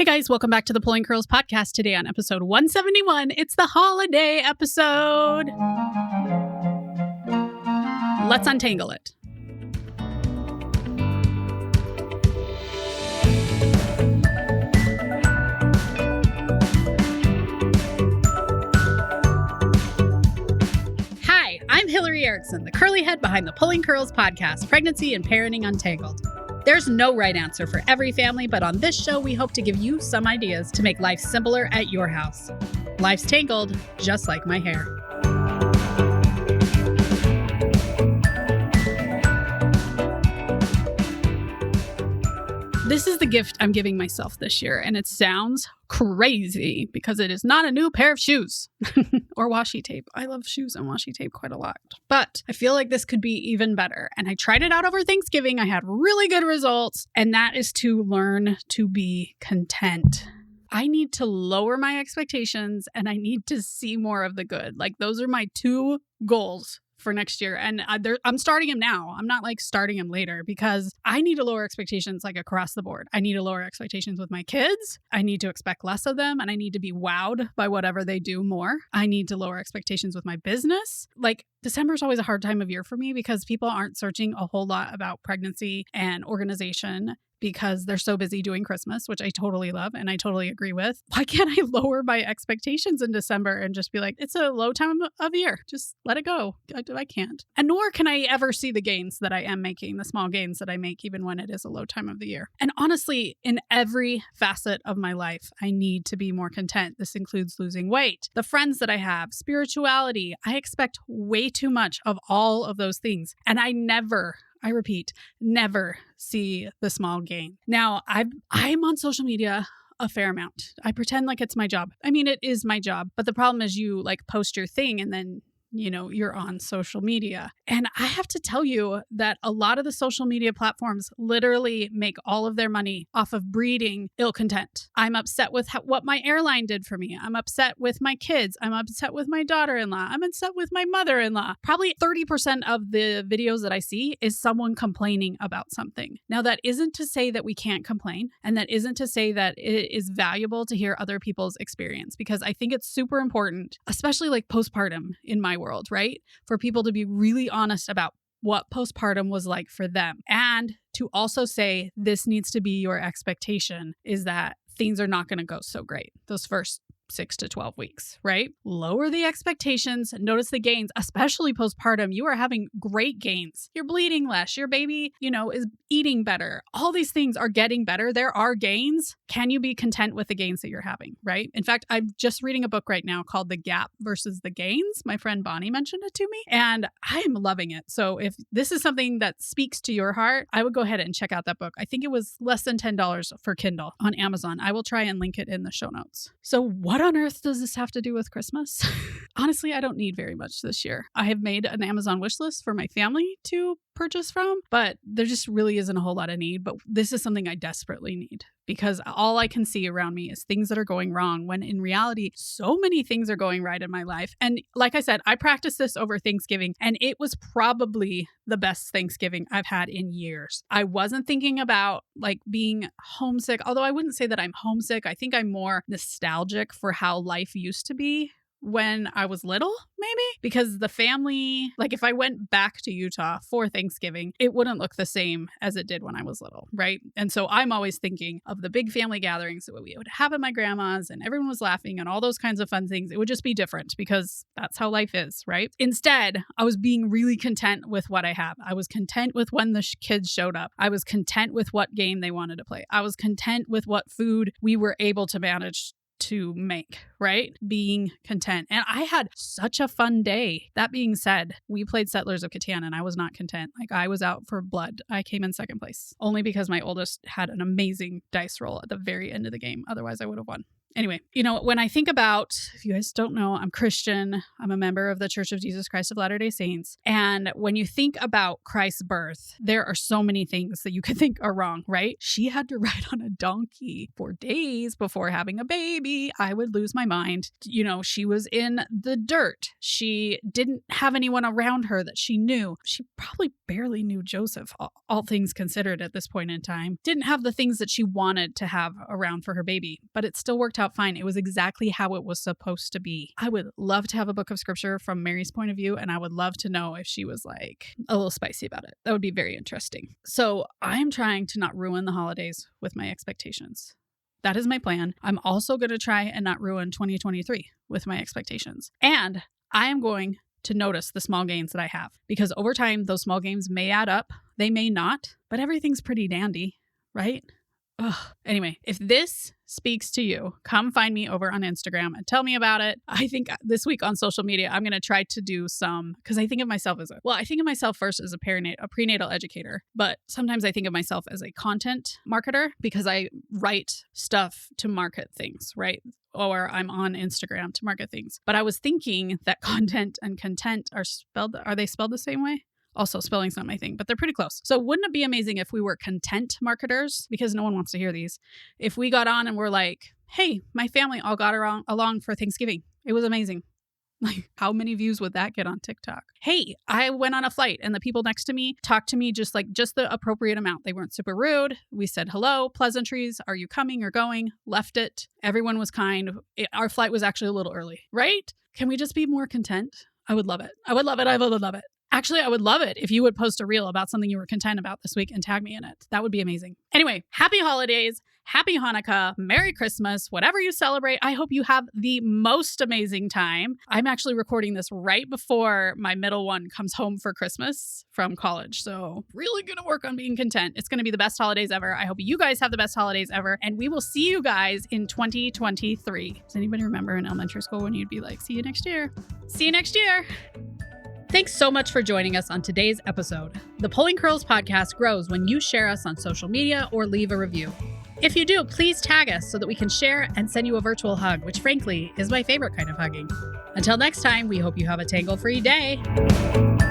Hey guys, welcome back to the Pulling Curls podcast. Today on episode 171, it's the holiday episode. Let's untangle it. Hi, I'm Hillary Erickson, the curly head behind the Pulling Curls podcast, Pregnancy and Parenting Untangled. There's no right answer for every family, but on this show, we hope to give you some ideas to make life simpler at your house. Life's tangled, just like my hair. This is the gift I'm giving myself this year, and it sounds crazy because it is not a new pair of shoes or washi tape. I love shoes and washi tape quite a lot, but I feel like this could be even better. And I tried it out over Thanksgiving. I had really good results, and that is to learn to be content. I need to lower my expectations and I need to see more of the good. Like those are my two goals for next year. And I'm starting them now. I'm not like starting them later because I need to lower expectations like across the board. I need to lower expectations with my kids. I need to expect less of them and I need to be wowed by whatever they do more. I need to lower expectations with my business. Like December is always a hard time of year for me because people aren't searching a whole lot about pregnancy and organization because they're so busy doing Christmas, which I totally love and I totally agree with. Why can't I lower my expectations in December and just be like, it's a low time of year. Just let it go. I can't. And nor can I ever see the gains that I am making, the small gains that I make, even when it is a low time of the year. And honestly, in every facet of my life, I need to be more content. This includes losing weight, the friends that I have, spirituality. I expect way too much of all of those things. And I repeat, never see the small gain. Now, I'm on social media a fair amount. I pretend like it's my job. I mean, it is my job. But the problem is you like post your thing and then you're on social media. And I have to tell you that a lot of the social media platforms literally make all of their money off of breeding ill content. I'm upset with what my airline did for me. I'm upset with my kids. I'm upset with my daughter-in-law. I'm upset with my mother-in-law. Probably 30% of the videos that I see is someone complaining about something. Now, that isn't to say that we can't complain. And that isn't to say that it is valuable to hear other people's experience, because I think it's super important, especially like postpartum in my world, right? For people to be really honest about what postpartum was like for them. And to also say, this needs to be your expectation, is that things are not going to go so great those first 6 to 12 weeks, right? Lower the expectations, notice the gains, especially postpartum. You are having great gains. You're bleeding less. Your baby, is eating better. All these things are getting better. There are gains. Can you be content with the gains that you're having, right? In fact, I'm just reading a book right now called The Gap versus the Gains. My friend Bonnie mentioned it to me and I'm loving it. So if this is something that speaks to your heart, I would go ahead and check out that book. I think it was less than $10 for Kindle on Amazon. I will try and link it in the show notes. So what on earth does this have to do with Christmas? Honestly, I don't need very much this year. I have made an Amazon wish list for my family to purchase from, but there just really isn't a whole lot of need. But this is something I desperately need because all I can see around me is things that are going wrong, when in reality, so many things are going right in my life. And like I said, I practiced this over Thanksgiving and it was probably the best Thanksgiving I've had in years. I wasn't thinking about like being homesick, although I wouldn't say that I'm homesick. I think I'm more nostalgic for how life used to be when I was little, maybe, because the family, like if I went back to Utah for Thanksgiving, it wouldn't look the same as it did when I was little, right? And so I'm always thinking of the big family gatherings that we would have at my grandma's and everyone was laughing and all those kinds of fun things. It would just be different because that's how life is, right? Instead, I was being really content with what I have. I was content with when the kids showed up. I was content with what game they wanted to play. I was content with what food we were able to manage to make, right? Being content. And I had such a fun day. That being said, we played Settlers of Catan and I was not content. Like I was out for blood. I came in second place only because my oldest had an amazing dice roll at the very end of the game. Otherwise I would have won. Anyway, when I think about, if you guys don't know, I'm Christian. I'm a member of the Church of Jesus Christ of Latter-day Saints. And when you think about Christ's birth, there are so many things that you could think are wrong, right? She had to ride on a donkey for days before having a baby. I would lose my mind. She was in the dirt. She didn't have anyone around her that she knew. She probably barely knew Joseph, all things considered at this point in time. Didn't have the things that she wanted to have around for her baby, but it still worked out fine. It was exactly how it was supposed to be. I would love to have a book of scripture from Mary's point of view, and I would love to know if she was like a little spicy about it. That would be very interesting. So I'm trying to not ruin the holidays with my expectations. That is my plan. I'm also going to try and not ruin 2023 with my expectations. And I am going to notice the small gains that I have, because over time, those small gains may add up. They may not, but everything's pretty dandy, right? Ugh. Anyway, if this speaks to you, come find me over on Instagram and tell me about it. I think this week on social media, I'm going to try to do some, because I think of myself I think of myself first as a prenatal educator, but sometimes I think of myself as a content marketer because I write stuff to market things, right? Or I'm on Instagram to market things. But I was thinking that content and content are they spelled the same way? Also, spelling's not my thing, but they're pretty close. So wouldn't it be amazing if we were content marketers? Because no one wants to hear these. If we got on and we're like, hey, my family all got along for Thanksgiving. It was amazing. Like, how many views would that get on TikTok? Hey, I went on a flight and the people next to me talked to me just the appropriate amount. They weren't super rude. We said hello, pleasantries. Are you coming or going? Left it. Everyone was kind. Our flight was actually a little early, right? Can we just be more content? I would love it. I would love it. I would love it. Actually, I would love it if you would post a reel about something you were content about this week and tag me in it. That would be amazing. Anyway, happy holidays, happy Hanukkah, Merry Christmas, whatever you celebrate. I hope you have the most amazing time. I'm actually recording this right before my middle one comes home for Christmas from college. So really going to work on being content. It's going to be the best holidays ever. I hope you guys have the best holidays ever. And we will see you guys in 2023. Does anybody remember in elementary school when you'd be like, see you next year? See you next year. Thanks so much for joining us on today's episode. The Pulling Curls podcast grows when you share us on social media or leave a review. If you do, please tag us so that we can share and send you a virtual hug, which frankly is my favorite kind of hugging. Until next time, we hope you have a tangle-free day.